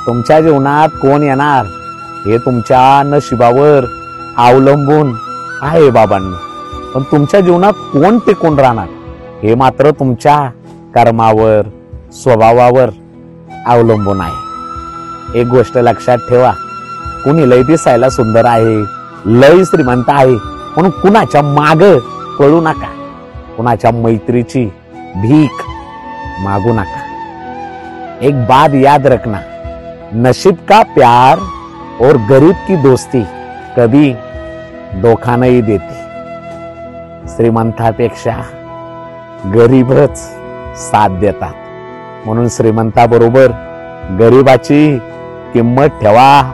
तुमच्या जीवनात कोण येणार हे तुमच्या नशिबावर अवलंबून आहे बाबांनो, पण तुमच्या जीवनात कोण टिकून राहणार हे मात्र तुमच्या कर्मावर, स्वभावावर अवलंबून आहे. एक गोष्ट लक्षात ठेवा, कुणी लय दिसायला सुंदर आहे, लय श्रीमंत आहे म्हणून कुणाच्या माग पळू नका. कुणाच्या मैत्रीची भीक मागू नका. एक बात याद रखना, नसीब का प्यार और गरीब की दोस्ती कभी धोखा नहीं देती. श्रीमंतापेक्षा गरीबच साथ देतात. म्हणून श्रीमंताबरोबर गरीबाची किंमत ठेवा.